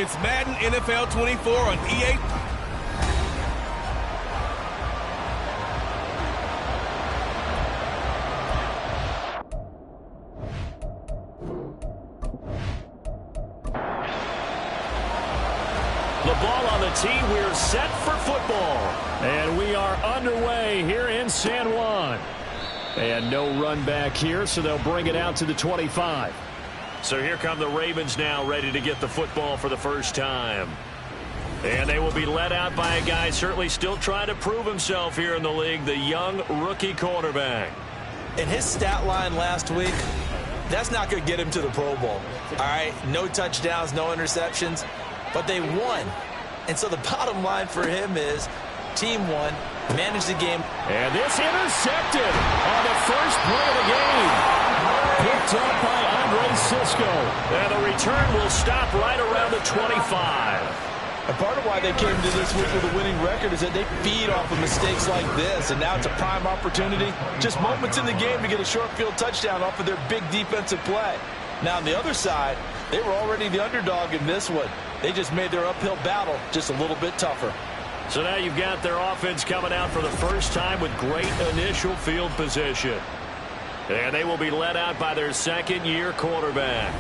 It's Madden NFL 24 on EA. The ball on the tee. We're set for football. And we are underway here in San Juan. And no run back here, so they'll bring it out to the 25. So here come the Ravens now, ready to get the football for the first time. And they will be led out by a guy certainly still trying to prove himself here in the league, the young rookie quarterback. And his stat line last week, that's not going to get him to the Pro Bowl. All right, no touchdowns, no interceptions, but they won. And so the bottom line for him is team won, managed the game. And this intercepted on the first play of the game. Picked up by Andre Cisco. And the return will stop right around the 25. And part of why they came to this week with a winning record is that they feed off of mistakes like this. And now it's a prime opportunity, just moments in the game to get a short field touchdown off of their big defensive play. Now on the other side, they were already the underdog in this one. They just made their uphill battle just a little bit tougher. So now you've got their offense coming out for the first time with great initial field position. And they will be led out by their second-year quarterback.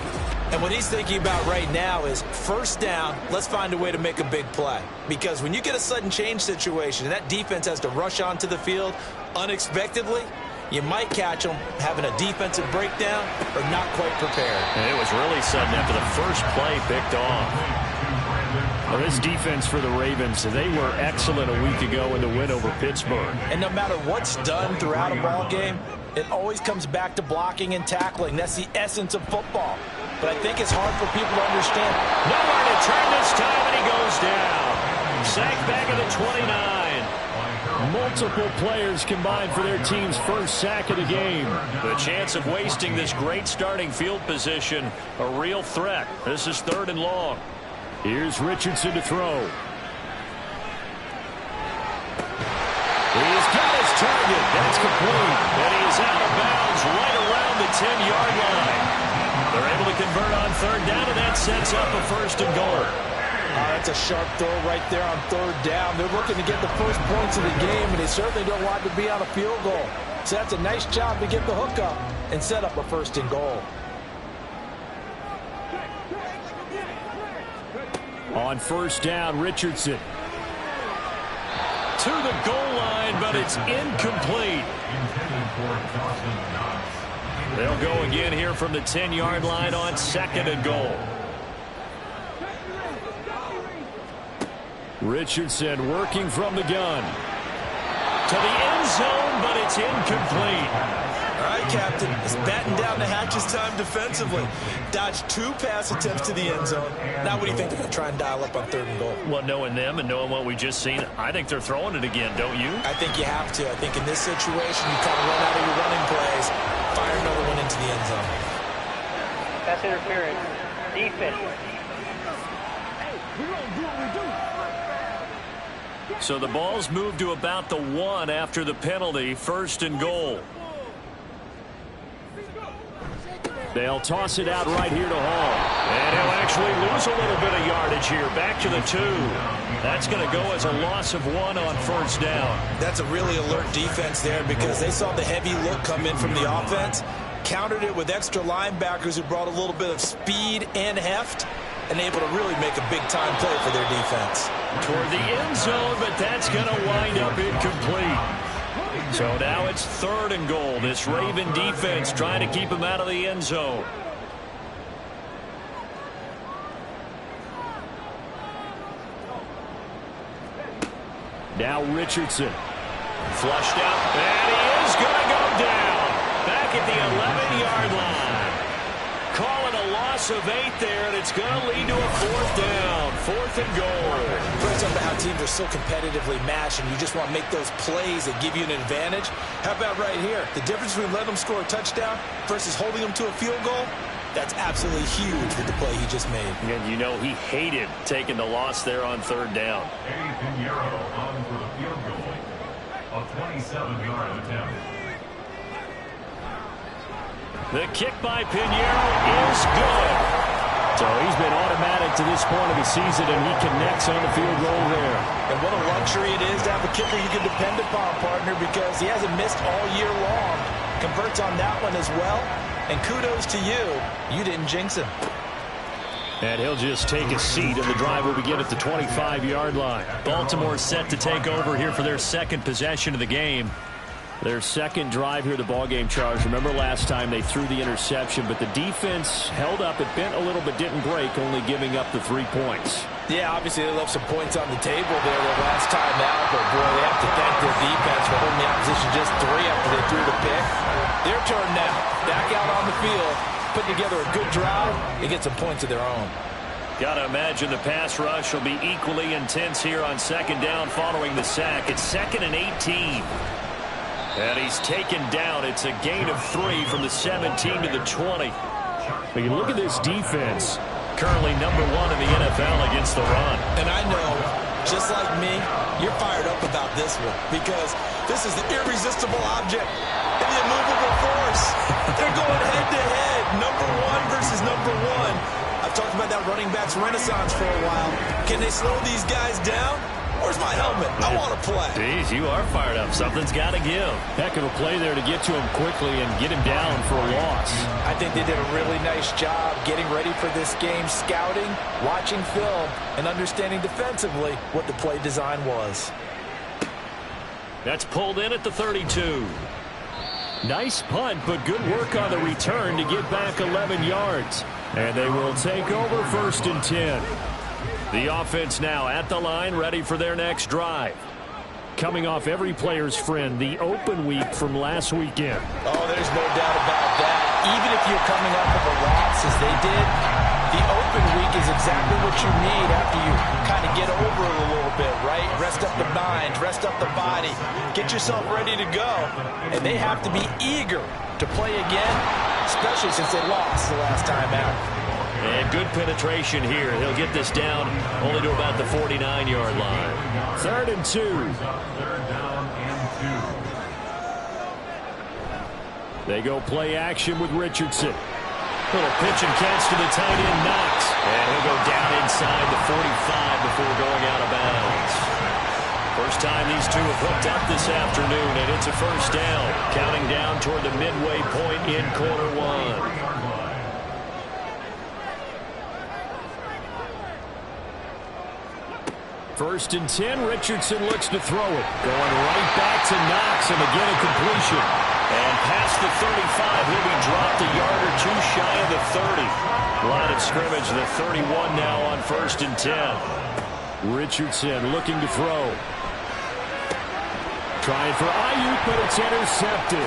And what he's thinking about right now is first down, let's find a way to make a big play. Because when you get a sudden change situation and that defense has to rush onto the field unexpectedly, you might catch them having a defensive breakdown or not quite prepared. And it was really sudden after the first play picked off. Well, this defense for the Ravens, they were excellent a week ago in the win over Pittsburgh. And no matter what's done throughout a ball game, it always comes back to blocking and tackling. That's the essence of football. But I think it's hard for people to understand. Nowhere to turn this time, and he goes down. Sacked back at the 29. Multiple players combined for their team's first sack of the game. The chance of wasting this great starting field position, a real threat. This is 3rd and long. Here's Richardson to throw. He's got his target. That's complete. And he's out of bounds right around the 10-yard line. They're able to convert on 3rd down, and that sets up a 1st and goal. That's a sharp throw right there on 3rd down. They're looking to get the first points of the game, and they certainly don't want to be on a field goal. So that's a nice job to get the hook up and set up a 1st and goal. On 1st down, Richardson. To the goal line, but it's incomplete. They'll go again here from the 10-yard line on 2nd and goal. Richardson working from the gun. To the end zone, but it's incomplete. All right, Captain, it's batten down the hatches time defensively. Dodged 2 pass attempts to the end zone. Now what do you think they're going to try and dial up on 3rd and goal? Well, knowing them and knowing what we just seen, I think they're throwing it again, don't you? I think you have to. I think in this situation, you kind of run out of your running plays, fire another one into the end zone. Pass interference. Defense. So the ball's moved to about the 1 after the penalty. 1st and goal. They'll toss it out right here to Hall. And he'll actually lose a little bit of yardage here. Back to the 2. That's going to go as a loss of 1 on 1st down. That's a really alert defense there because they saw the heavy look come in from the offense, countered it with extra linebackers who brought a little bit of speed and heft, and able to really make a big-time play for their defense. Toward the end zone, but that's going to wind up incomplete. So now it's 3rd and goal. This Raven defense trying to keep him out of the end zone. Now Richardson. Flushed out. And he is going to go down. Back at the 11-yard line. Call it a loss of 8 there, and it's going to lead to a 4th down. 4th and goal. Brings up how teams are so competitively matched, and you just want to make those plays that give you an advantage. How about right here? The difference between letting them score a touchdown versus holding them to a field goal, that's absolutely huge with the play he just made. And you know he hated taking the loss there on 3rd down. Pinheiro on for the field goal. A 27-yard attempt. The kick by Pinheiro is good. So he's been automatic to this point of the season, and he connects on the field goal there. And what a luxury it is to have a kicker you can depend upon, partner, because he hasn't missed all year long. Converts on that one as well. And kudos to you. You didn't jinx him. And he'll just take a seat, and the drive will begin at the 25-yard line. Baltimore set to take over here for their second possession of the game. Their second drive here, the ballgame, Charles. Remember last time they threw the interception, but the defense held up. It bent a little but didn't break, only giving up the 3 points. Yeah, obviously they left some points on the table there the last time out, but boy, they have to thank their defense for holding the opposition just 3 after they threw the pick. Their turn now. Back out on the field, putting together a good drive. They get some points of their own. Got to imagine the pass rush will be equally intense here on second down following the sack. It's 2nd and 18. And he's taken down. It's a gain of 3 from the 17 to the 20. But you look at this defense. Currently #1 in the NFL against the run. And I know, just like me, you're fired up about this one because this is the irresistible object and the immovable force. They're going head-to-head, #1 versus #1. I've talked about that running backs renaissance for a while. Can they slow these guys down? Where's my helmet? I want to play. Jeez, you are fired up. Something's got to give. Heck of a play there to get to him quickly and get him down for a loss. I think they did a really nice job getting ready for this game, scouting, watching film, and understanding defensively what the play design was. That's pulled in at the 32. Nice punt, but good work on the return to get back 11 yards. And they will take over 1st and 10. The offense now at the line, ready for their next drive. Coming off every player's friend, the open week from last weekend. Oh, there's no doubt about that. Even if you're coming off of a loss as they did, the open week is exactly what you need after you kind of get over it a little bit, right? Rest up the mind, rest up the body, get yourself ready to go. And they have to be eager to play again, especially since they lost the last time out. And good penetration here. He'll get this down only to about the 49-yard line. 3rd and 2. 3rd down and 2. They go play action with Richardson. Little pitch and catch to the tight end, Knox. And he'll go down inside the 45 before going out of bounds. First time these two have hooked up this afternoon, and it's a 1st down. Counting down toward the midway point in quarter 1. 1st and 10, Richardson looks to throw it. Going right back to Knox, and again a completion. And past the 35, he'll be dropped a yard or 2 shy of the 30. Line of scrimmage, the 31 now on 1st and 10. Richardson looking to throw. Trying for Ayuk, but it's intercepted.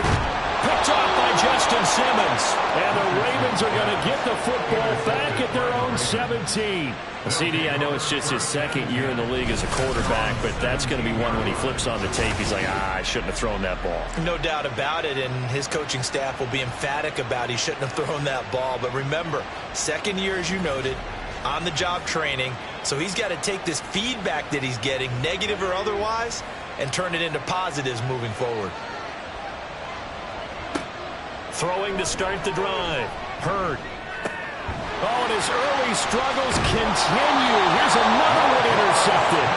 Picked off by Justin Simmons. And the Ravens are going to get the football back at their own 17. CD, I know it's just his 2nd year in the league as a quarterback, but that's going to be one when he flips on the tape. He's like, I shouldn't have thrown that ball. No doubt about it, and his coaching staff will be emphatic about he shouldn't have thrown that ball. But remember, 2nd year, as you noted, on-the-job training, so he's got to take this feedback that he's getting, negative or otherwise, and turn it into positives moving forward. Throwing to start the drive. Hurd. Oh, and his early struggles continue. Here's another one intercepted.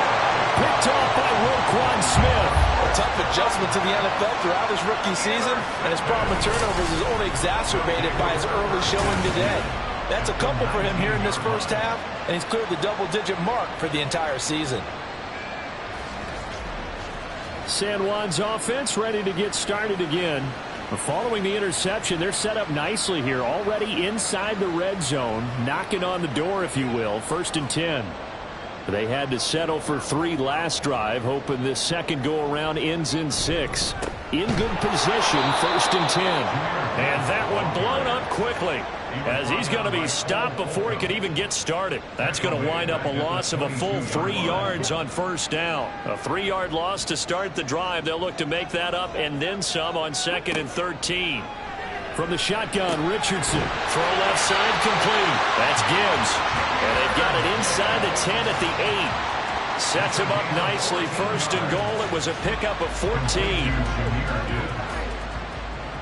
Picked off by Roquan Smith. A tough adjustment to the NFL throughout his rookie season, and his problem with turnovers is only exacerbated by his early showing today. That's a couple for him here in this 1st half, and he's cleared the double-digit mark for the entire season. San Juan's offense ready to get started again. Following the interception, they're set up nicely here, already inside the red zone, knocking on the door, if you will. 1st and 10. They had to settle for 3 last drive, hoping this second go-around ends in 6. In good position, 1st and 10. And that one blown up quickly, as he's going to be stopped before he could even get started. That's going to wind up a loss of a full 3 yards on 1st down. A 3-yard loss to start the drive. They'll look to make that up and then some on 2nd and 13. From the shotgun, Richardson. Throw left side complete. That's Gibbs. And they've got it inside the 10 at the 8. Sets him up nicely. 1st and goal. It was a pickup of 14.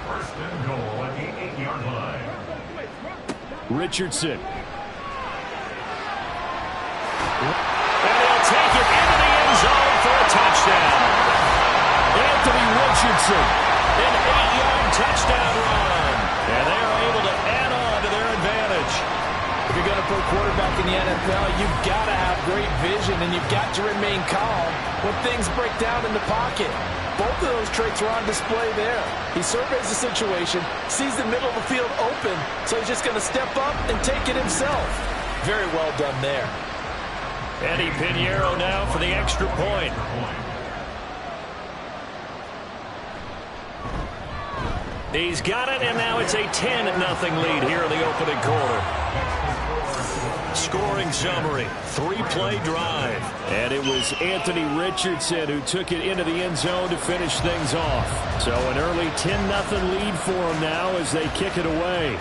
1st and goal at the 8-yard line. Richardson. Johnson. An 8-yard touchdown run. And they are able to add on to their advantage. If you're going to play quarterback in the NFL, you've got to have great vision, and you've got to remain calm when things break down in the pocket. Both of those traits are on display there. He surveys the situation, sees the middle of the field open, so he's just going to step up and take it himself. Very well done there. Eddie Pinheiro now for the extra point. He's got it, and now it's a 10-0 lead here in the opening quarter. Scoring summary, 3-play drive. And it was Anthony Richardson who took it into the end zone to finish things off. So an early 10-0 lead for him now as they kick it away.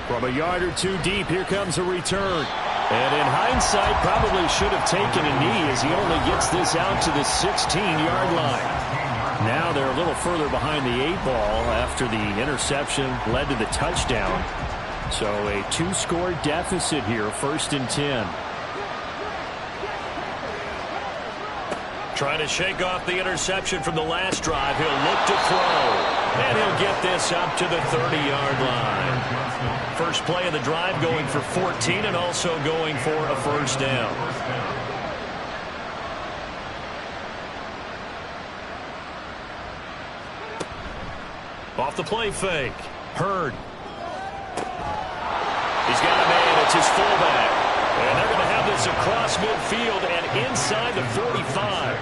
From a yard or two deep, here comes a return. And in hindsight, probably should have taken a knee as he only gets this out to the 16-yard line. Now they're a little further behind the 8-ball after the interception led to the touchdown. So a 2-score deficit here, 1st and 10. Trying to shake off the interception from the last drive. He'll look to throw. And he'll get this up to the 30-yard line. First play of the drive going for 14 and also going for a first down. Off the play fake. Hurd. He's got a man. It's his fullback. And they're going to have this across midfield and inside the 45.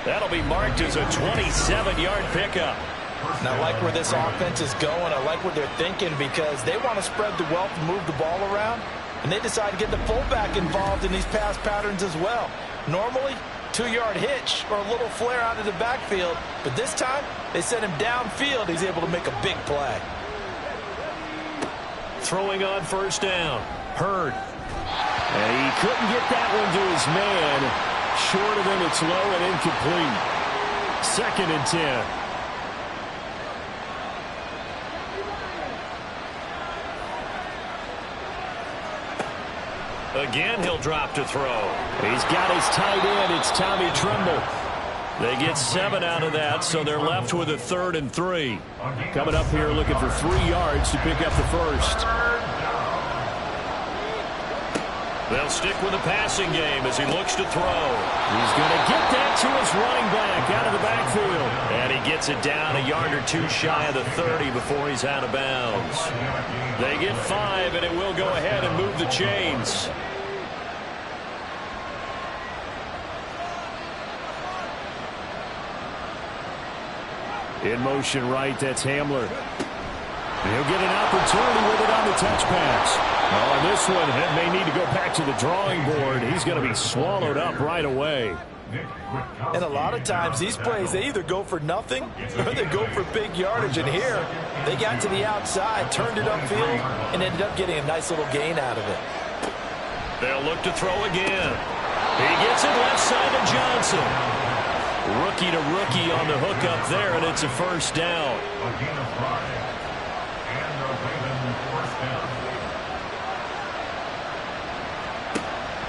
That'll be marked as a 27-yard pickup. And I like where this offense is going. I like what they're thinking because they want to spread the wealth and move the ball around. And they decide to get the fullback involved in these pass patterns as well. Normally, 2-yard hitch or a little flare out of the backfield. But this time, they send him downfield. He's able to make a big play. Throwing on first down. Hurd. And he couldn't get that one to his man. Short of him, it's low and incomplete. 2nd and 10. Again, he'll drop to throw. He's got his tight end. It's Tommy Tremble. They get 7 out of that, so they're left with a 3rd and 3. Coming up here looking for 3 yards to pick up the first. They'll stick with the passing game as he looks to throw. He's going to get that to his running back out of the backfield. And he gets it down a yard or two shy of the 30 before he's out of bounds. They get 5, and it will go ahead and move the chains. In motion right, that's Hamler. He'll get an opportunity with it on the touch pass. On this one, it may need to go back to the drawing board. He's going to be swallowed up right away. And a lot of times, these plays, they either go for nothing or they go for big yardage. And here, they got to the outside, turned it upfield, and ended up getting a nice little gain out of it. They'll look to throw again. He gets it left side to Johnson. Rookie to rookie on the hook up there, and it's a first down.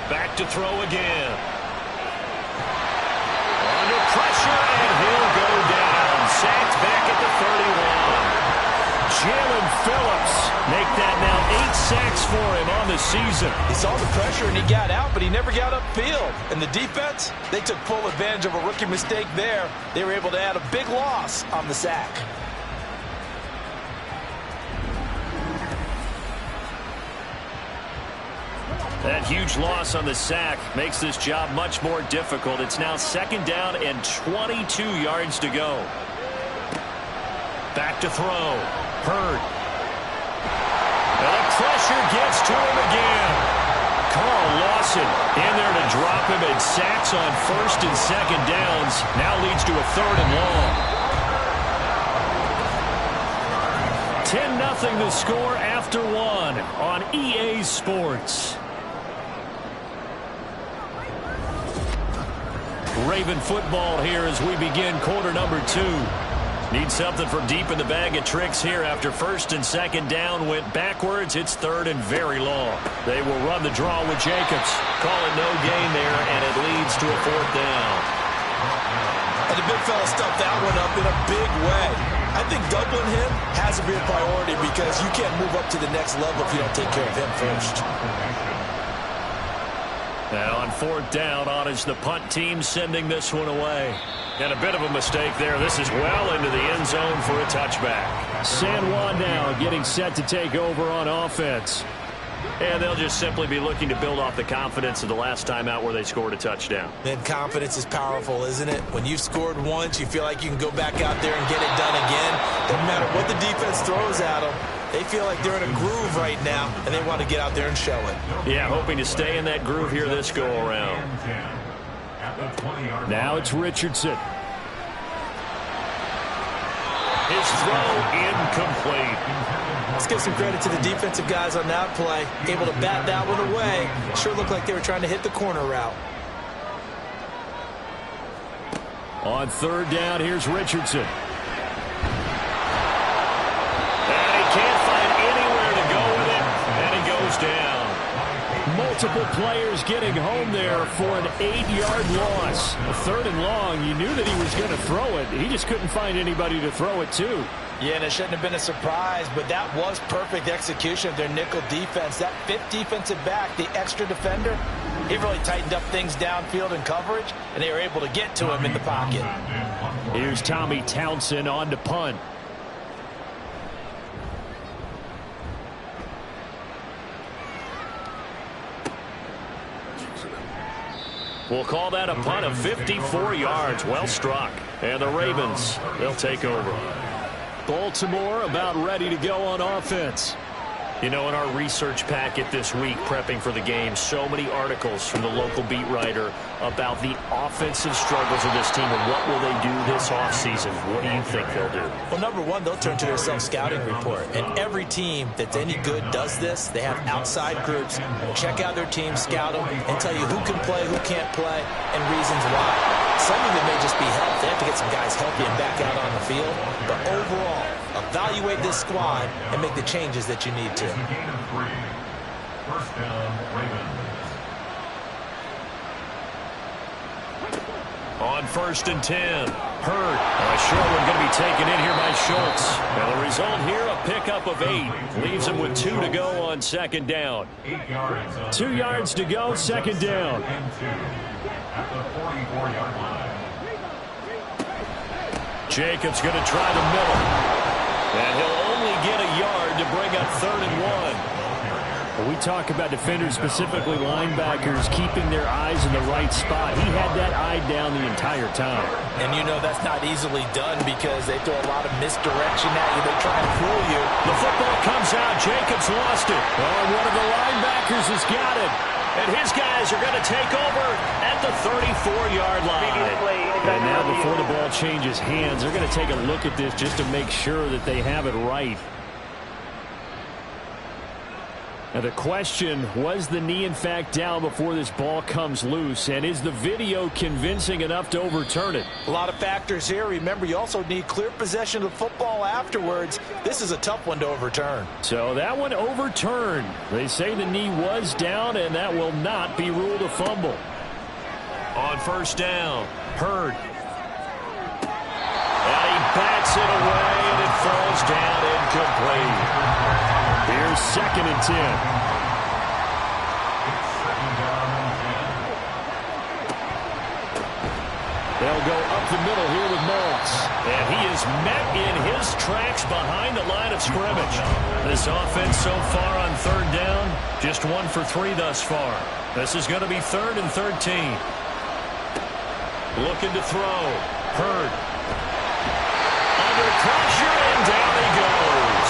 Back to throw again. Under pressure, and he'll go down. Sacked back at the 31. Jalen Phillips make that now 8 sacks for him on the season. He saw the pressure and he got out, but he never got upfield. And the defense, they took full advantage of a rookie mistake there. They were able to add a big loss on the sack. That huge loss on the sack makes this job much more difficult. It's now 2nd down and 22 yards to go. Back to throw. Hurd. And the pressure gets to him again. Carl Lawson in there to drop him, and sacks on 1st and 2nd downs. Now leads to a 3rd and long. 10-0 the score after 1 on EA Sports. Raven football here as we begin quarter number 2. Need something from deep in the bag of tricks here after 1st and 2nd down went backwards. It's 3rd and very long. They will run the draw with Jacobs. Call it no gain there, and it leads to a 4th down. And the big fella stuffed that one up in a big way. I think doubling him has to be a priority because you can't move up to the next level if you don't take care of him first. And on 4th down, on is the punt team sending this one away. And a bit of a mistake there. This is well into the end zone for a touchback. San Juan now getting set to take over on offense. And they'll just simply be looking to build off the confidence of the last time out where they scored a touchdown. And confidence is powerful, isn't it? When you've scored once, you feel like you can go back out there and get it done again. Doesn't matter what the defense throws at them. They feel like they're in a groove right now, and they want to get out there and show it. Yeah, hoping to stay in that groove here this go-around. Now it's Richardson. His throw incomplete. Let's give some credit to the defensive guys on that play. Able to bat that one away. Sure looked like they were trying to hit the corner route. On 3rd down, here's Richardson. And he can't find anywhere to go with it, and he goes down. Multiple players getting home there for an 8-yard loss. 3rd and long, you knew that he was going to throw it. He just couldn't find anybody to throw it to. Yeah, and it shouldn't have been a surprise, but that was perfect execution of their nickel defense. That 5th defensive back, the extra defender, he really tightened up things downfield in coverage, and they were able to get to him in the pocket. Here's Tommy Townsend on to punt. We'll call that a punt of 54 yards. Well struck. And the Ravens, they'll take over. Baltimore about ready to go on offense. You know, in our research packet this week, prepping for the game, so many articles from the local beat writer about the offensive struggles of this team and what will they do this offseason. What do you think they'll do? Well, number one, they'll turn to their self-scouting report. And every team that's any good does this. They have outside groups. Check out their team, scout them, and tell you who can play, who can't play, and reasons why. Some of it may just be health. They have to get some guys healthy and back out on the field. But overall, evaluate this squad and make the changes that you need to. First down, Ravens. On 1st and 10, Hurd. A short one going to be taken in here by Schultz. And the result here, a pickup of 8. Leaves him with 2 to go on 2nd down. 8 yards. 2 yards to go, 2nd down. At the 44-yard line. Jacobs going to try the middle. And he'll only get a yard to bring up 3rd and 1. We talk about defenders, specifically linebackers, keeping their eyes in the right spot. He had that eye down the entire time. And you know that's not easily done because they throw a lot of misdirection at you. They try and fool you. The football comes out. Jacobs lost it. Oh, one of the linebackers has got it. And his guys are going to take over at the 34-yard line. And now before the ball changes hands, they're going to take a look at this just to make sure that they have it right. Now the question, was the knee in fact down before this ball comes loose? And is the video convincing enough to overturn it? A lot of factors here. Remember, you also need clear possession of the football afterwards. This is a tough one to overturn. So that one overturned. They say the knee was down, and that will not be ruled a fumble. On 1st down, Hurd. And he bats it away, and it falls down incomplete. Here's 2nd and 10. They'll go up the middle here with Moss. And he is met in his tracks behind the line of scrimmage. This offense so far on 3rd down, just 1 for 3 thus far. This is going to be 3rd and 13. Looking to throw. Hurd. Under pressure, and down he goes.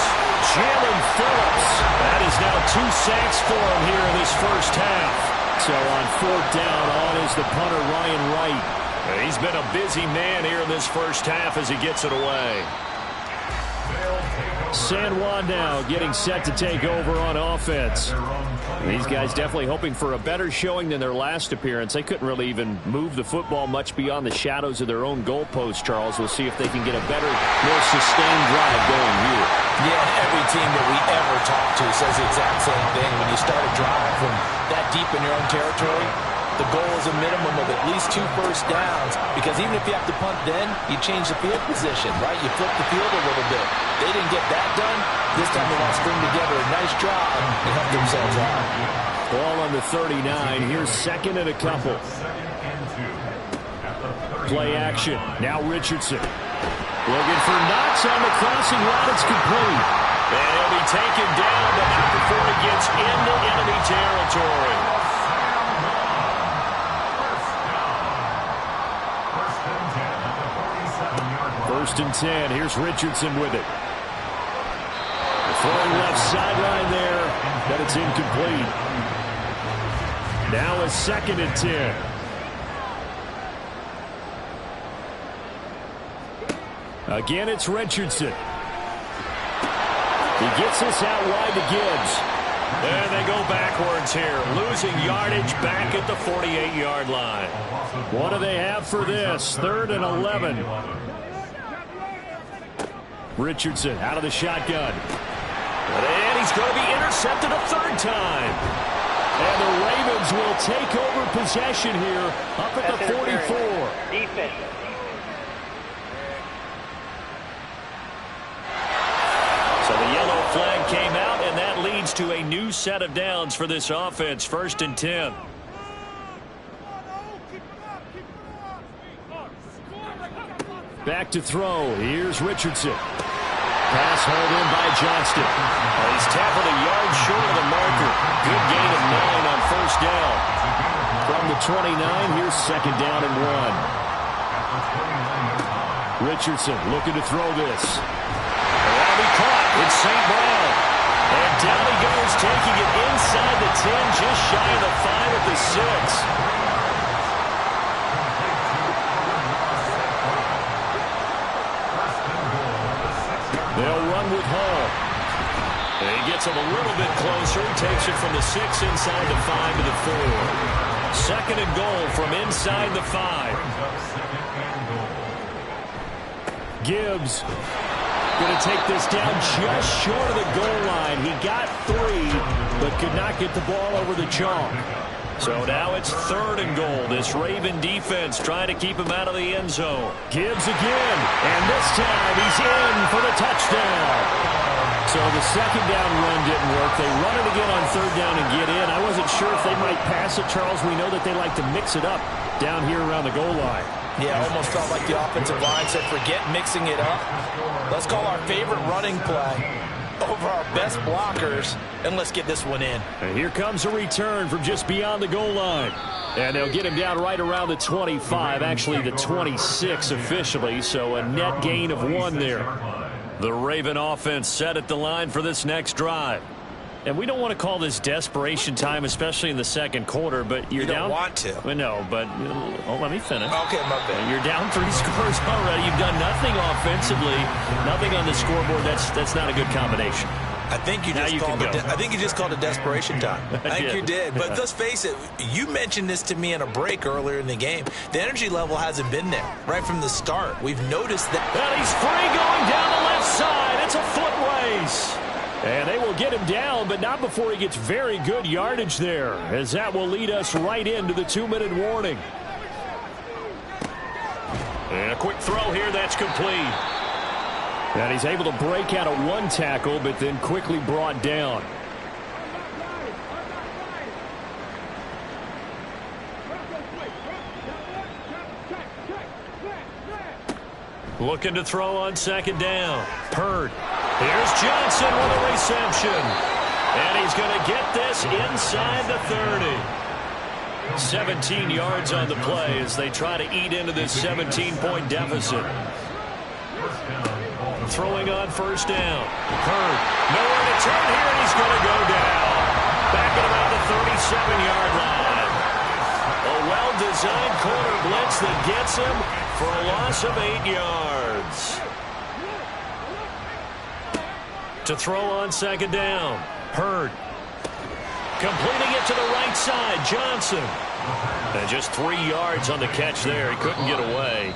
Jalen Phillips. That is now 2 sacks for him here in this first half. So on 4th down, on is the punter Ryan Wright. He's been a busy man here in this first half as he gets it away. San Juan now getting set to take over on offense. These guys definitely hoping for a better showing than their last appearance. They couldn't really even move the football much beyond the shadows of their own goalpost, Charles. We'll see if they can get a better, more sustained drive going here. Yeah, every team that we ever talk to says the exact same thing. When you start a drive from that deep in your own territory, the goal is a minimum of at least 2 first downs, because even if you have to punt then, you change the field position, right? You flip the field a little bit. They didn't get that done. This time they want to string together a nice drive and help themselves out. Ball on the 39. Here's second and a couple. Play action. Now Richardson. Looking for Knox on the crossing route. It's complete. And he'll be taken down, but not before he gets into enemy territory. First and 10. Here's Richardson with it. Throwing left sideline there, but it's incomplete. Now a second and 10. Again, it's Richardson. He gets this out wide to Gibbs. And they go backwards here, losing yardage back at the 48-yard line. What do they have for this? 3rd and 11. Richardson out of the shotgun. And he's going to be intercepted a 3rd time. And the Ravens will take over possession here up at the 44. Defense. So the yellow flag came out, and that leads to a new set of downs for this offense. 1st and 10. Back to throw. Here's Richardson. Pass hauled in by Johnston. He's tackled a yard short of the marker. Good gain of 9 on 1st down. From the 29, here's 2nd down and 1. Richardson looking to throw this. That'll be caught. It's St. Brown. And down he goes, taking it inside the 10, just shy of the 5 at the 6. They'll run with Hall. And he gets him a little bit closer. Takes it from the 6 inside the 5 to the 4. 2nd and goal from inside the 5. Gibbs going to take this down just short of the goal line. He got 3, but could not get the ball over the chalk. So now it's 3rd and goal. This Raven defense trying to keep him out of the end zone. Gibbs again, and this time he's in for the touchdown. So the 2nd down run didn't work. They run it again on 3rd down and get in. I wasn't sure if they might pass it, Charles. We know that they like to mix it up down here around the goal line. Yeah, almost felt like the offensive line said, forget mixing it up. Let's call our favorite running play over our best blockers, and let's get this one in. And here comes a return from just beyond the goal line. And they'll get him down right around the 25, actually the 26 officially, so a net gain of 1 there. The Raven offense set at the line for this next drive. And we don't want to call this desperation time, especially in the 2nd quarter, but you're down. You don't want to. Well, no, but let me finish. Okay, my bad. You're down 3 scores already. You've done nothing offensively, nothing on the scoreboard. That's not a good combination. I think you just called it desperation time. I think you did. But let's face it, you mentioned this to me in a break earlier in the game. The energy level hasn't been there right from the start. We've noticed that. And he's free going down the left side. It's a foot race. And they will get him down, but not before he gets very good yardage there, as that will lead us right into the 2-minute warning. And a quick throw here that's complete. And he's able to break out of 1 tackle, but then quickly brought down. Looking to throw on 2nd down. Purd. Here's Johnson with a reception. And he's going to get this inside the 30. 17 yards on the play as they try to eat into this 17-point deficit. Throwing on 1st down. Purd. Nowhere to turn here, and he's going to go down. Back at about the 37-yard line. A well-designed corner blitz that gets him for a loss of 8 yards. To throw on 2nd down. Purd. Completing it to the right side. Johnson. And just 3 yards on the catch there. He couldn't get away.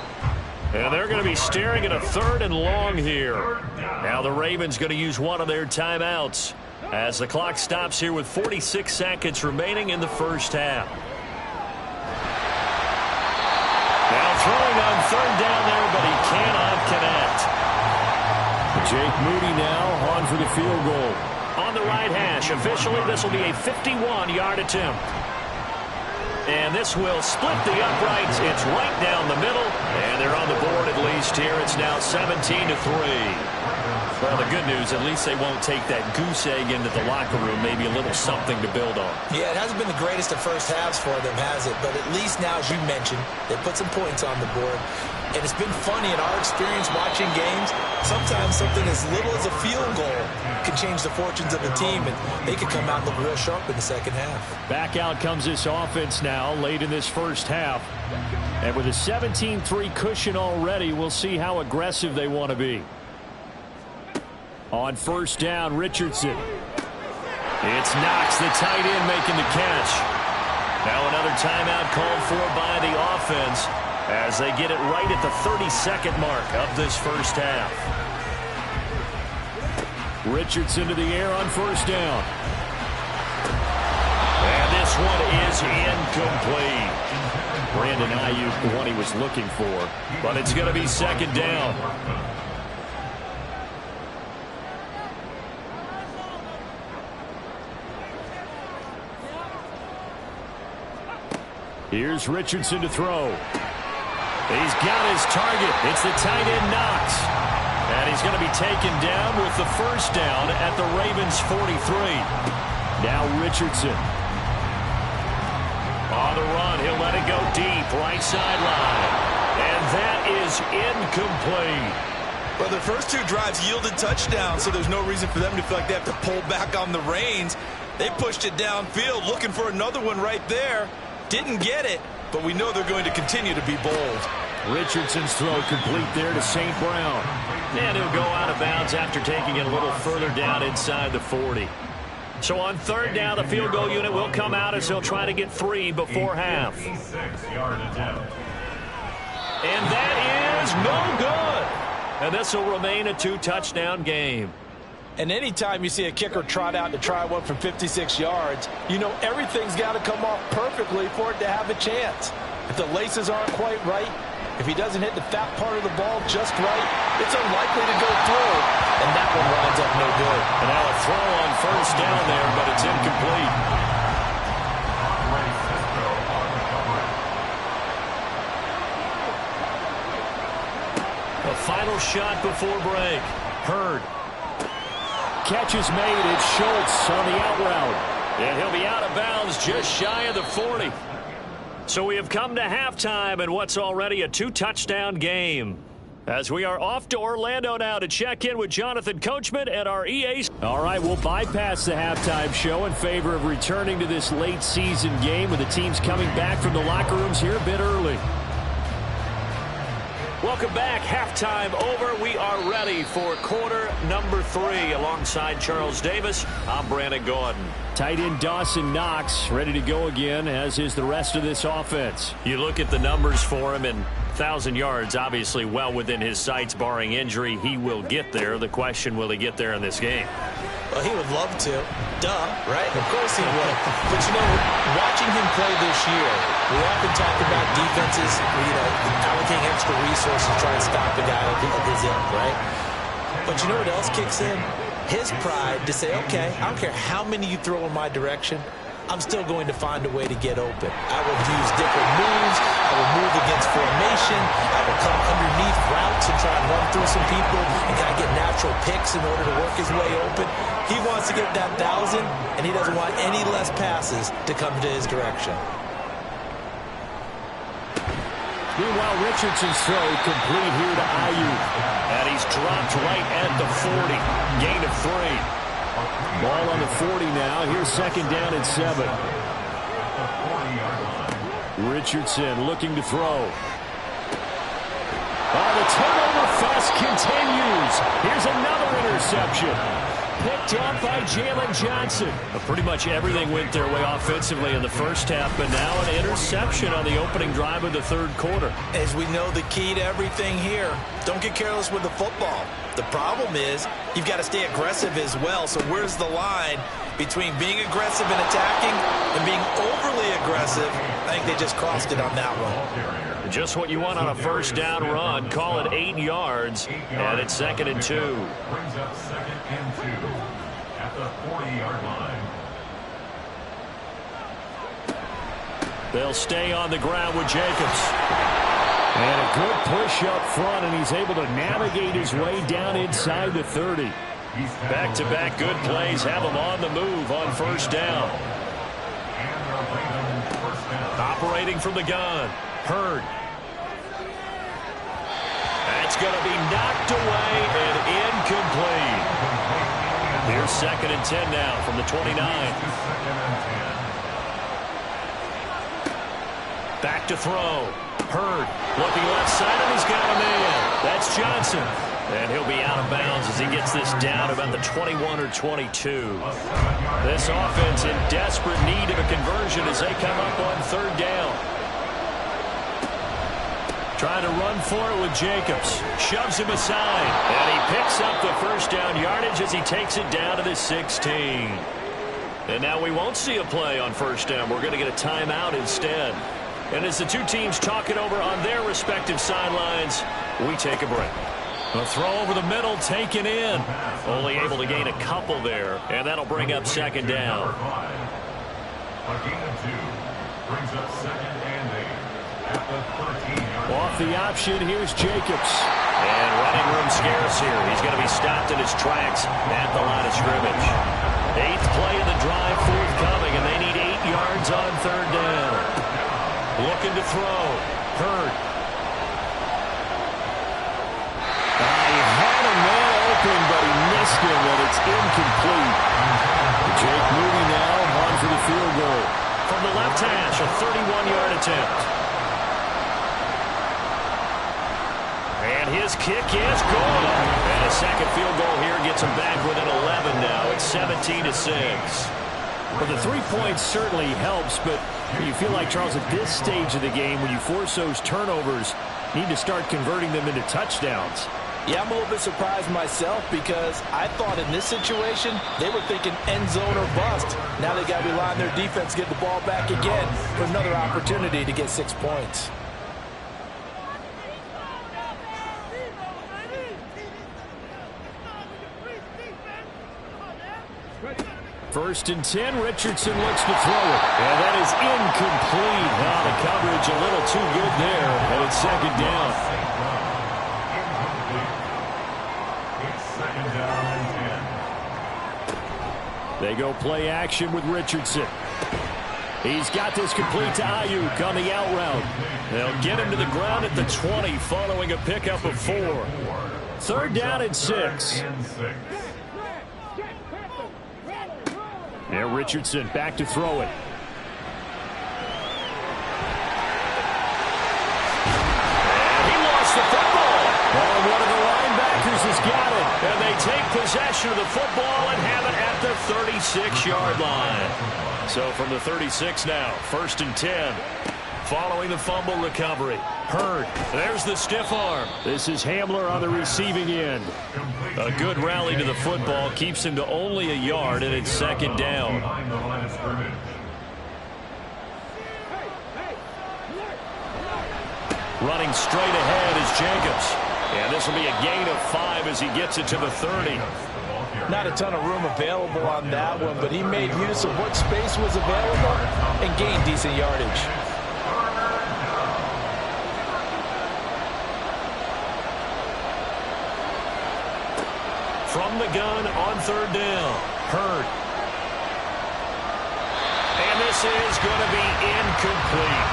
And they're going to be staring at a 3rd and long here. Now the Ravens going to use one of their timeouts as the clock stops here with 46 seconds remaining in the 1st half. Jake Moody now on for the field goal. On the right hash, officially this will be a 51-yard attempt. And this will split the uprights. It's right down the middle, and they're on the board at least here. It's now 17-3. Well, the good news, at least they won't take that goose egg into the locker room. Maybe a little something to build on. Yeah, it hasn't been the greatest of first halves for them, has it? But at least now, as you mentioned, they put some points on the board. And it's been funny in our experience watching games. Sometimes something as little as a field goal can change the fortunes of a team, and they could come out and look real sharp in the second half. Back out comes this offense now late in this first half. And with a 17-3 cushion already, we'll see how aggressive they want to be. On first down, Richardson. It's Knox, the tight end, making the catch. Now another timeout called for by the offense as they get it right at the 32nd mark of this first half. Richardson to the air on first down. And this one is incomplete. Brandon Ayuk, the one he was looking for. But it's going to be second down. Here's Richardson to throw. He's got his target. It's the tight end Knox. And he's going to be taken down with the first down at the Ravens 43. Now Richardson. On the run, he'll let it go deep, right sideline. And that is incomplete. Well, their first two drives yielded touchdowns, so there's no reason for them to feel like they have to pull back on the reins. They pushed it downfield, looking for another one right there. Didn't get it, but we know they're going to continue to be bold. Richardson's throw complete there to St. Brown. And he'll go out of bounds after taking it a little further down inside the 40. So on third down, the field goal unit will come out as they'll try to get 3 before half. And that is no good. And this will remain a 2-touchdown game. And anytime you see a kicker trot out to try one from 56 yards, you know everything's got to come off perfectly for it to have a chance. If the laces aren't quite right, if he doesn't hit the fat part of the ball just right, it's unlikely to go through. And that one winds up no good. And now a throw on first down there, but it's incomplete. The final shot before break. Hurd. Catch is made. It's Schultz on the out route. And he'll be out of bounds just shy of the 40. So we have come to halftime in what's already a 2-touchdown game. As we are off to Orlando now to check in with Jonathan Coachman at our EA. All right, we'll bypass the halftime show in favor of returning to this late season game with the teams coming back from the locker rooms here a bit early. Welcome back. Halftime over. We are ready for quarter number 3 alongside Charles Davis. I'm Brandon Gordon. Tight end Dawson Knox ready to go again, as is the rest of this offense. You look at the numbers for him, and 1,000 yards obviously well within his sights barring injury. He will get there. The question, will he get there in this game? Well, he would love to. Duh, right? Of course he would. But, you know, watching him play this year, we often talk about defenses, allocating extra resources to try and stop the guy of his ilk, right? But you know what else kicks in? His pride to say, okay, I don't care how many you throw in my direction, I'm still going to find a way to get open. I will use different moves. I will move against formation. I will come underneath routes and try and run through some people and kind of get natural picks in order to work his way open. He wants to get that 1,000, and he doesn't want any less passes to come to his direction. Meanwhile, Richardson's throw complete here to Ayuk. And he's dropped right at the 40. Gain of 3. Ball on the 40 now. Here's second down and 7. Richardson looking to throw. The turnover fest continues. Here's another interception. Picked up by Jalen Johnson. Pretty much everything went their way offensively in the first half, but now an interception on the opening drive of the third quarter. As we know, the key to everything here, don't get careless with the football. The problem is you've got to stay aggressive as well. So where's the line between being aggressive and attacking and being overly aggressive? I think they just crossed it on that one. Just what you want on a first down run. Call it 8 yards, and it's 2nd and 2. Brings up 2nd and 2 at the 40-yard line. They'll stay on the ground with Jacobs. And a good push up front, and he's able to navigate his way down inside the 30. Back-to-back good plays have him on the move on first down. Operating from the gun. Hurd. That's going to be knocked away and incomplete. Here's 2nd and 10 now from the 29. Back to throw. Hurd looking left side, and he's got a man. That's Johnson. And he'll be out of bounds as he gets this down about the 21 or 22. This offense in desperate need of a conversion as they come up on 3rd down. Trying to run for it with Jacobs. Shoves him aside. And he picks up the first down yardage as he takes it down to the 16. And now we won't see a play on first down. We're going to get a timeout instead. And as the two teams talk it over on their respective sidelines, we take a break. A throw over the middle taken in. Only able to gain a couple there. And that'll bring up 2nd down. A gain of 2 brings up 2nd and 8 at the 13-yard line. Off the option, here's Jacobs. And running room scarce here. He's going to be stopped in his tracks at the line of scrimmage. 8th play of the drive forthcoming, and they need 8 yards on 3rd down. Looking to throw. Hurd. He had a man open, but he missed him, and it's incomplete. Jake Moody now on for the field goal. From the left hash, a 31-yard attempt. And his kick is good. And a second field goal here gets him back within 11 now. It's 17-6. Well, the 3 points certainly helps, but you feel like, Charles, at this stage of the game, when you force those turnovers, you need to start converting them into touchdowns. Yeah, I'm a little bit surprised myself because I thought in this situation they were thinking end zone or bust. Now they got to rely on their defense to get the ball back again for another opportunity to get 6 points. First and 10, Richardson looks to throw it. And that is incomplete. Now the coverage a little too good there, and it's 2nd down. It's 2nd down and 10. They go play action with Richardson. He's got this complete to Ayuk on the out route. They'll get him to the ground at the 20 following a pickup of 4. 3rd down and 6. Yeah, Richardson back to throw it. He lost the football. Oh, one of the linebackers has got it. And they take possession of the football and have it at the 36-yard line. So from the 36 now, 1st and 10. Following the fumble recovery. Hurd. There's the stiff arm. This is Hamler on the receiving end. A good rally to the football keeps him to only a yard, and it's 2nd down. Behind the line of scrimmage. Running straight ahead is Jacobs. And this will be a gain of 5 as he gets it to the 30. Not a ton of room available on that one, but he made use of what space was available and gained decent yardage. From the gun on 3rd down. Hurd. And this is going to be incomplete.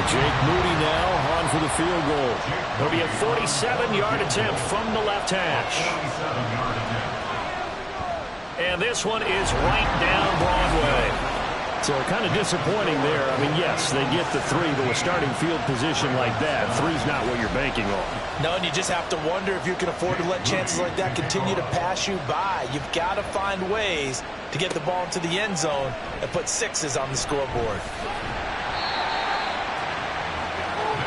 Jake Moody now on for the field goal. It'll be a 47-yard attempt from the left hash. And this one is right down Broadway. So kind of disappointing there. I mean, yes, they get the 3, but with starting field position like that, 3's not what you're banking on. No, and you just have to wonder if you can afford to let chances like that continue to pass you by. You've got to find ways to get the ball into the end zone and put 6s on the scoreboard.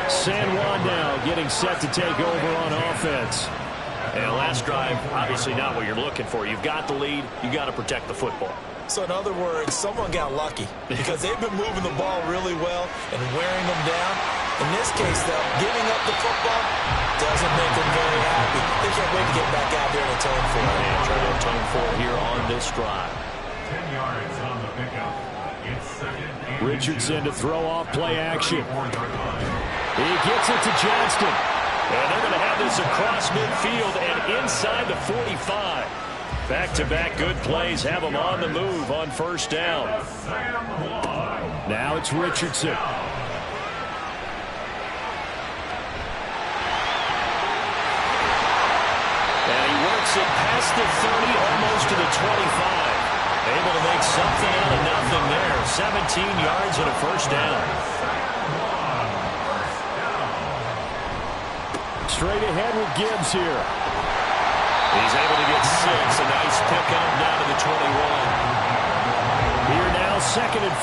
San Juan now getting set to take over on offense. And last drive, obviously not what you're looking for. You've got the lead. You've got to protect the football. So in other words, someone got lucky because they've been moving the ball really well and wearing them down. In this case, though, giving up the football doesn't make them very happy. They can't wait to get back out there and atone for it. And try to atone for it here on this drive. 10 yards on the pickup. It's second and Richardson to throw off play action. 4-yard line. He gets it to Johnston. And they're going to have this across midfield and inside the 45. Back-to-back good plays have them on the move on first down. Now it's Richardson. And he works it past the 30, almost to the 25. Able to make something out of nothing there. 17 yards and a first down. Straight ahead with Gibbs here. He's able to get 6. A nice pickup down to the 21. Here now, 2nd and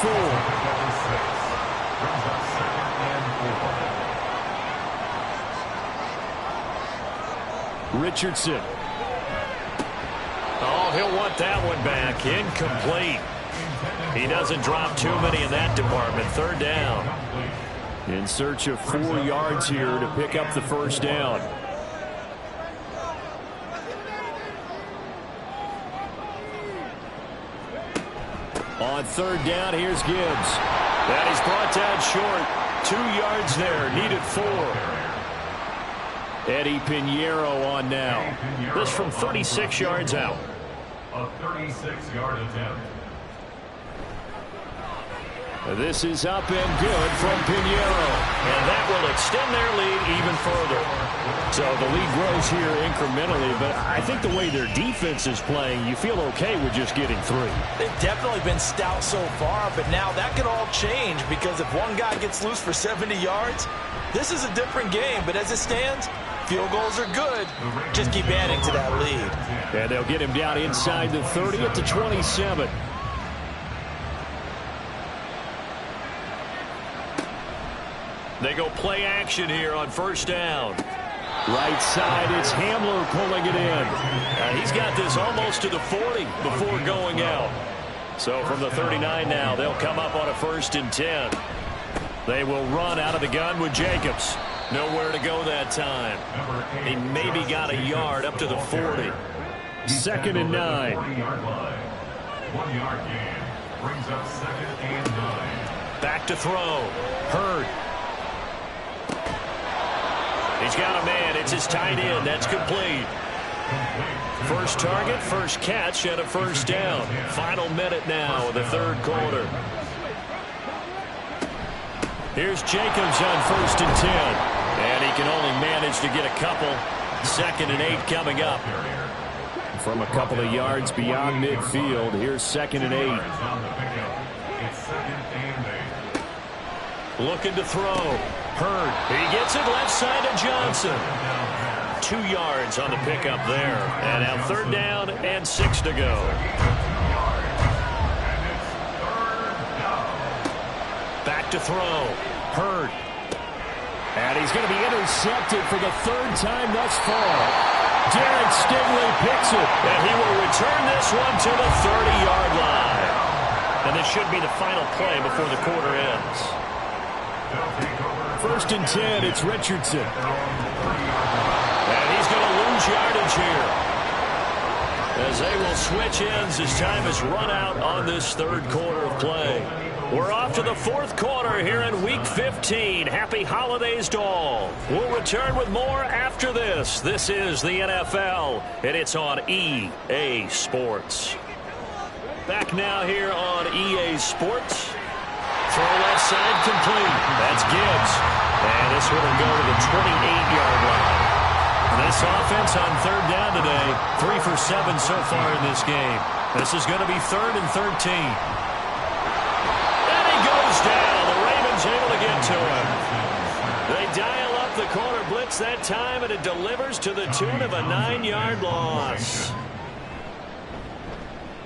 4. Richardson. Oh, he'll want that one back. Incomplete. He doesn't drop too many in that department. 3rd down. In search of 4 yards here to pick up the first down. On 3rd down, here's Gibbs. And he's brought down short. 2 yards there. Needed 4. Eddie Pinheiro on now. This from 36 yards out. A 36-yard attempt. This is up and good from Pinheiro. And that will extend their lead even further. So the lead grows here incrementally, but I think the way their defense is playing, you feel okay with just getting 3. They've definitely been stout so far, but now that could all change because if one guy gets loose for 70 yards, this is a different game. But as it stands, field goals are good. Just keep adding to that lead. And they'll get him down inside the 30 at the 27. They go play action here on first down. Right side, it's Hamler pulling it in. He's got this almost to the 40 before going out. So from the 39 now, they'll come up on a 1st and 10. They will run out of the gun with Jacobs. Nowhere to go that time. He maybe got a yard up to the 40. 2nd and 9. 1-yard gain brings up 2nd and 9. Back to throw. Hurd. He's got a man. It's his tight end. That's complete. First target, first catch, and a first down. Final minute now of the 3rd quarter. Here's Jacobs on 1st and 10. And he can only manage to get a couple. 2nd and 8 coming up. From a couple of yards beyond midfield, here's 2nd and 8. It's 2nd and 8. Looking to throw. Hurd. He gets it left side to Johnson. 2 yards on the pickup there. And now 3rd down and 6 to go. Back to throw. Hurd. And he's going to be intercepted for the 3rd time thus far. Derek Stingley picks it. And he will return this one to the 30-yard line. And this should be the final play before the quarter ends. 1st and 10, it's Richardson. And he's going to lose yardage here. As they will switch ends as time is run out on this 3rd quarter of play. We're off to the 4th quarter here in Week 15. Happy holidays to all. We'll return with more after this. This is the NFL, and it's on EA Sports. Back now here on EA Sports. Throw left side complete. That's Gibbs. And this one will go to the 28-yard line. This offense on 3rd down today, 3 for 7 so far in this game. This is going to be 3rd and 13. And he goes down. The Ravens able to get to him. They dial up the corner blitz that time, and it delivers to the tune of a 9-yard loss.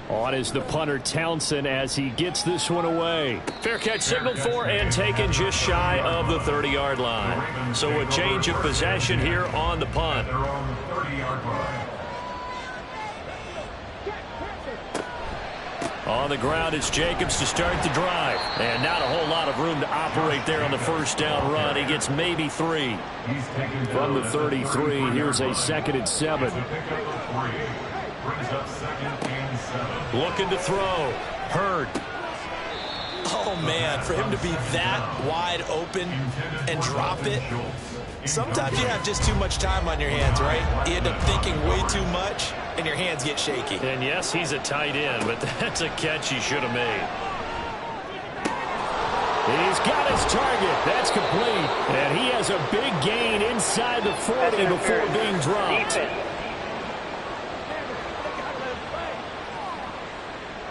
On is the punter Townsend as he gets this one away. Fair catch signaled for and taken just shy of the 30-yard line. So a change of possession here on the punt. They're on the 30-yard line. On the ground, it's Jacobs to start the drive. And not a whole lot of room to operate there on the first down run. He gets maybe 3. From the 33, here's a 2nd and 7. Looking to throw. Hurd. Oh, man, for him to be that wide open and drop it. Sometimes you have just too much time on your hands, right? You end up thinking way too much, and your hands get shaky. And yes, he's a tight end, but that's a catch he should have made. He's got his target. That's complete. And he has a big gain inside the 40 before being dropped.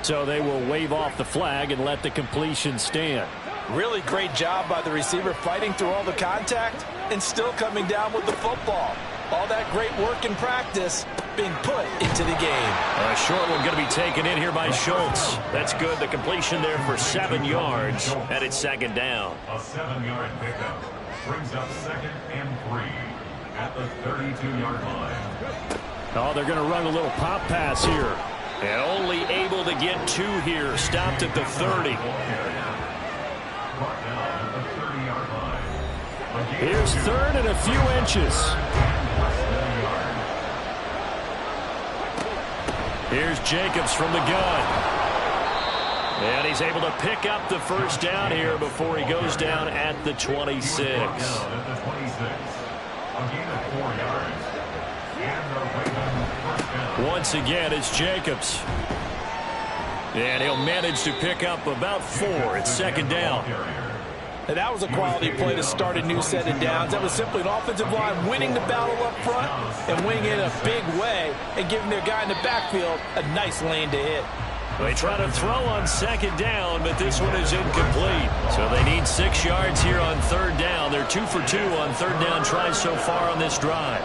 So they will wave off the flag and let the completion stand. Really great job by the receiver fighting through all the contact and still coming down with the football. All that great work in practice being put into the game. A short one going to be taken in here by Schultz. That's good. The completion there for 7 yards, and it's 2nd down. A 7-yard pickup brings up 2nd and 3 at the 32-yard line. Oh, they're going to run a little pop pass here. And only able to get 2 here. Stopped at the 30. Here's 3rd and a few inches. Here's Jacobs from the gun. And he's able to pick up the first down here before he goes down at the 26. Once again, it's Jacobs. And he'll manage to pick up about 4. It's 2nd down. And that was a quality play to start a new set of downs. That was simply an offensive line winning the battle up front and winning it in a big way and giving their guy in the backfield a nice lane to hit. They try to throw on 2nd down, but this one is incomplete. So they need 6 yards here on 3rd down. They're 2 for 2 on 3rd down tries so far on this drive.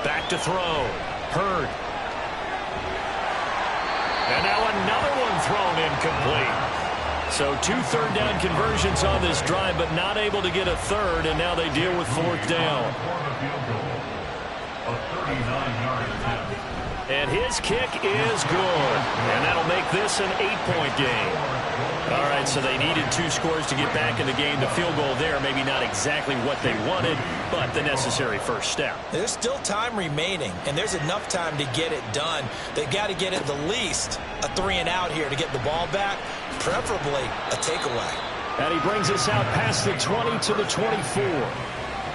Back to throw. Hurd. And now another one thrown incomplete. So 2 3rd down conversions on this drive, but not able to get a 3rd, and now they deal with 4th down. And his kick is good. And that'll make this an 8-point game. All right, so they needed 2 scores to get back in the game. The field goal there, maybe not exactly what they wanted, but the necessary first step. There's still time remaining, and there's enough time to get it done. They've got to get at the least a 3-and-out here to get the ball back, preferably a takeaway. And he brings us out past the 20 to the 24.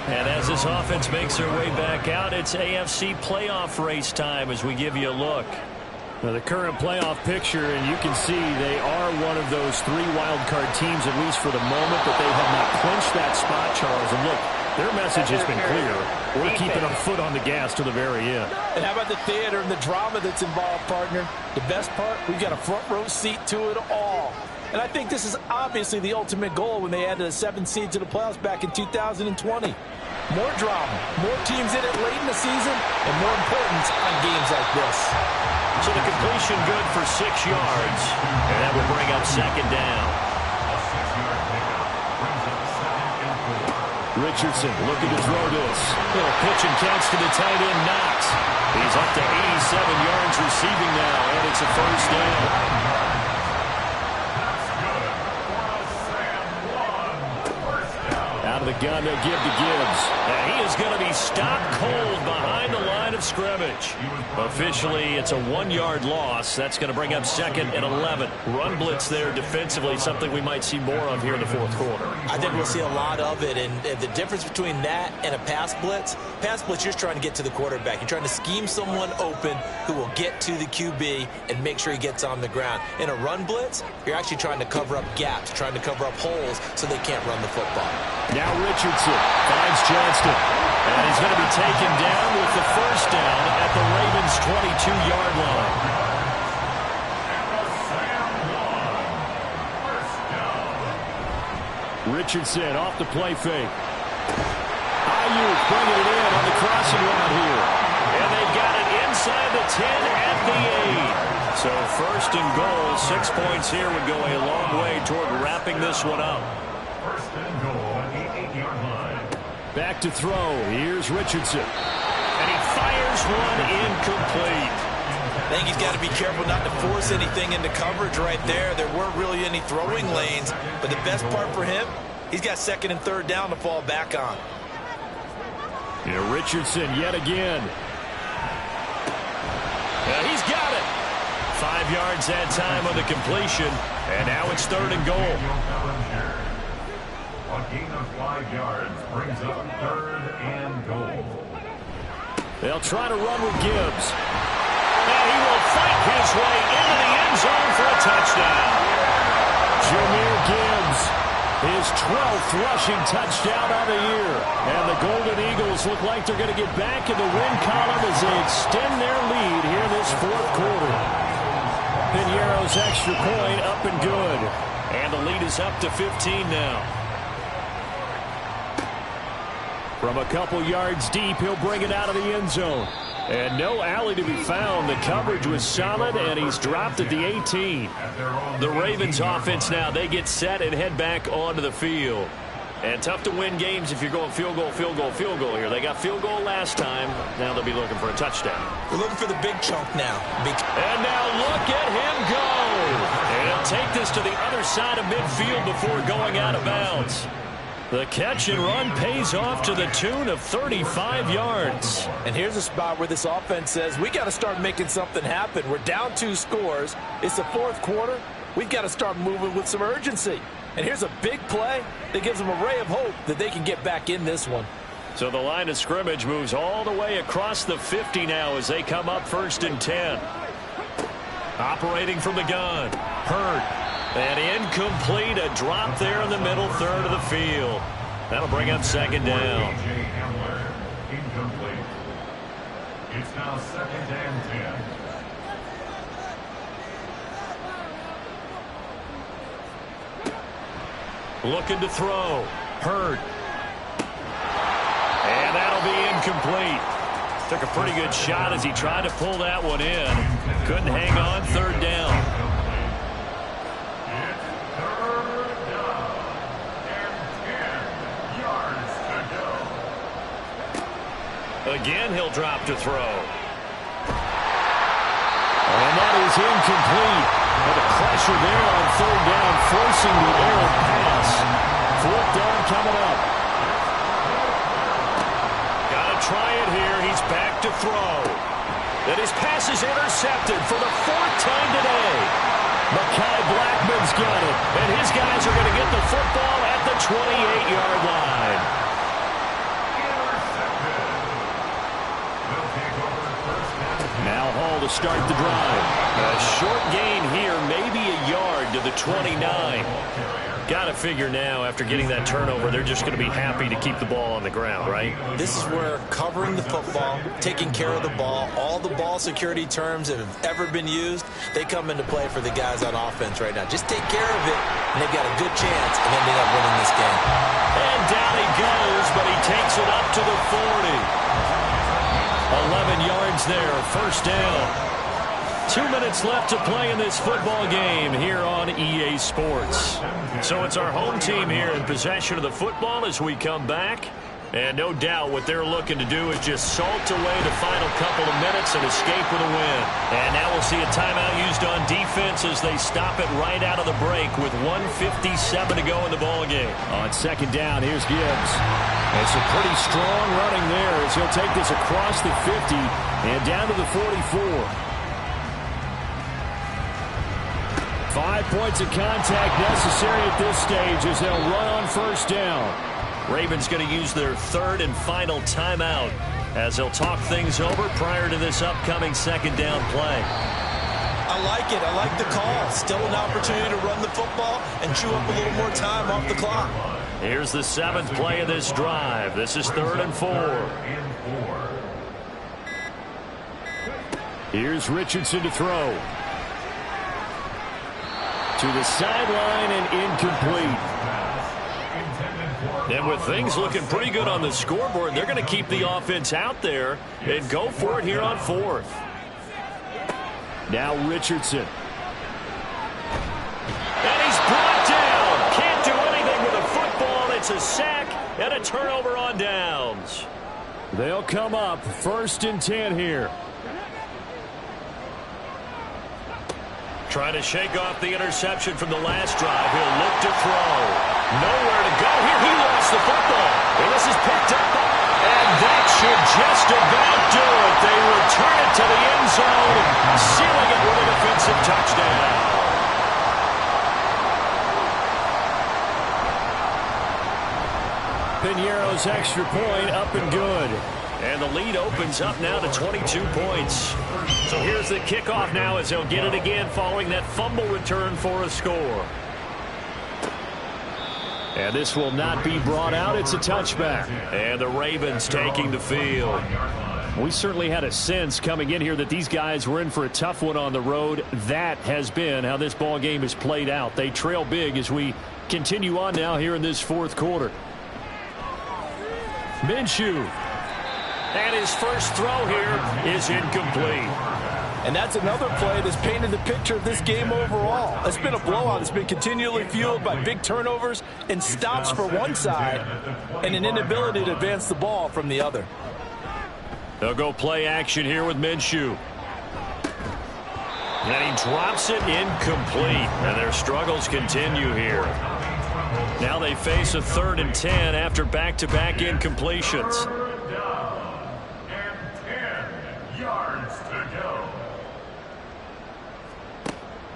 And as this offense makes their way back out, it's AFC playoff race time as we give you a look. Now the current playoff picture, and you can see they are one of those 3 wild card teams, at least for the moment, but they have not clinched that spot, Charles. And look, their message has been clear. We're keeping our foot on the gas to the very end. And how about the theater and the drama that's involved, partner? The best part, we've got a front row seat to it all. And I think this is obviously the ultimate goal when they added a 7th seed to the playoffs back in 2020. More drama, more teams in it late in the season, and more importance on games like this. So the completion good for 6 yards, and that will bring up 2nd down. Richardson looking to throw this. Little pitch and catch to the tight end, Knox. He's up to 87 yards receiving now, and it's a first down. Out of the gun, they'll give to Gibbs. And he is going to be stopped cold behind the line of scrimmage. Officially, it's a 1-yard loss. That's going to bring up 2nd and 11. Run blitz there defensively, something we might see more of here in the 4th quarter. I think we'll see a lot of it, and the difference between that and a pass blitz, you're just trying to get to the quarterback. You're trying to scheme someone open who will get to the QB and make sure he gets on the ground. In a run blitz, you're actually trying to cover up gaps, trying to cover up holes so they can't run the football. Now Richardson finds Johnston. And he's going to be taken down with the first down at the Ravens' 22-yard line. Richardson off the play fake. Ayuk bringing it in on the crossing route here. And they've got it inside the 10 at the 8. So 1st and goal, 6 points here would go a long way toward wrapping this one up. 1st and goal at the 8-yard line. Back to throw. Here's Richardson. And he fires one incomplete. I think he's got to be careful not to force anything into coverage right there. There weren't really any throwing lanes, but the best part for him, he's got second and third down to fall back on. Yeah, Richardson yet again. Yeah, he's got it. 5 yards that time on the completion, and now it's third and goal. A gain of 5 yards brings up third and goal. They'll try to run with Gibbs. And he will fight his way into the end zone for a touchdown. Jahmyr Gibbs, his 12th rushing touchdown of the year. And the Golden Eagles look like they're going to get back in the win column as they extend their lead here in this fourth quarter. Piñeiro's extra point up and good. And the lead is up to 15 now. From a couple yards deep, he'll bring it out of the end zone. And no alley to be found. The coverage was solid, and he's dropped at the 18. The Ravens offense now, they get set and head back onto the field. And tough to win games if you're going field goal, field goal, field goal here. They got field goal last time. Now they'll be looking for a touchdown. We're looking for the big chunk now. And now look at him go. And he'll take this to the other side of midfield before going out of bounds. The catch and run pays off to the tune of 35 yards. And here's a spot where this offense says, we got to start making something happen. We're down 2 scores. It's the fourth quarter. We've got to start moving with some urgency. And here's a big play that gives them a ray of hope that they can get back in this one. So the line of scrimmage moves all the way across the 50 now as they come up 1st and 10. Operating from the gun. Hurd. And incomplete, a drop there in the middle third of the field. That'll bring up 2nd down. Incomplete. It's now 2nd and 10. Looking to throw. Hurd. And that'll be incomplete. Took a pretty good shot as he tried to pull that one in. Couldn't hang on, 3rd down. Again, he'll drop to throw. And that is incomplete. And the pressure there on 3rd down, forcing the errant pass. 4th down coming up. Gotta try it here. He's back to throw. And his pass is intercepted for the 4th time today. Mekhi Blackman's got it. And his guys are going to get the football at the 28-yard line. Now Hall to start the drive. A short gain here, maybe a yard to the 29. Got to figure now, after getting that turnover, they're just going to be happy to keep the ball on the ground, right? This is where covering the football, taking care of the ball, all the ball security terms that have ever been used, they come into play for the guys on offense right now. Just take care of it, and they've got a good chance of ending up winning this game. And down he goes, but he takes it up to the 40. 11 yards there, 1st down. 2 minutes left to play in this football game here on EA Sports. So it's our home team here in possession of the football as we come back. And no doubt what they're looking to do is just salt away the final couple of minutes and escape with a win. And now we'll see a timeout used on defense as they stop it right out of the break with 1:57 to go in the ballgame. On 2nd down, here's Gibbs. And some pretty strong running there as he'll take this across the 50 and down to the 44. 5 points of contact necessary at this stage as they'll run on 1st down. Ravens going to use their 3rd and final timeout as they'll talk things over prior to this upcoming 2nd down play. I like it. I like the call. Still an opportunity to run the football and chew up a little more time off the clock. Here's the 7th play of this drive. This is 3rd and 4. Here's Richardson to throw. To the sideline and incomplete. And with things looking pretty good on the scoreboard, they're going to keep the offense out there and go for it here on 4th. Now Richardson. And he's brought down. Can't do anything with a football. It's a sack and a turnover on downs. They'll come up 1st and 10 here. Trying to shake off the interception from the last drive. He'll look to throw. Nowhere to go here. He lost the football. And this is picked up. And that should just about do it. They return it to the end zone, sealing it with a defensive touchdown. Piñeiro's extra point up and good. And the lead opens up now to 22 points. So here's the kickoff now as they'll get it again following that fumble return for a score. And this will not be brought out. It's a touchback. And the Ravens taking the field. We certainly had a sense coming in here that these guys were in for a tough one on the road. That has been how this ball game has played out. They trail big as we continue on now here in this fourth quarter. Minshew. And his first throw here is incomplete. And that's another play that's painted the picture of this game overall. It's been a blowout. It's been continually fueled by big turnovers and stops for one side and an inability to advance the ball from the other. They'll go play action here with Minshew. And he drops it incomplete. And their struggles continue here. Now they face a 3rd and 10 after back-to-back incompletions.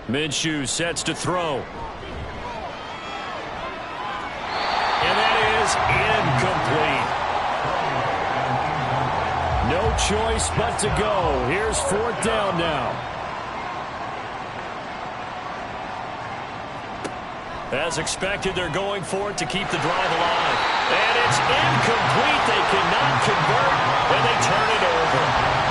Minshew sets to throw. And that is incomplete. No choice but to go. Here's 4th down now. As expected, they're going for it to keep the drive alive. And it's incomplete. They cannot convert, and they turn it over.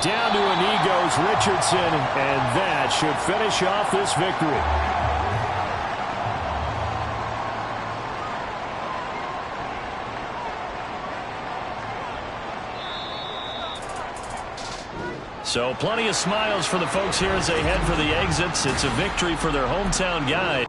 Down to a knee goes Richardson, and that should finish off this victory. So plenty of smiles for the folks here as they head for the exits. It's a victory for their hometown guys.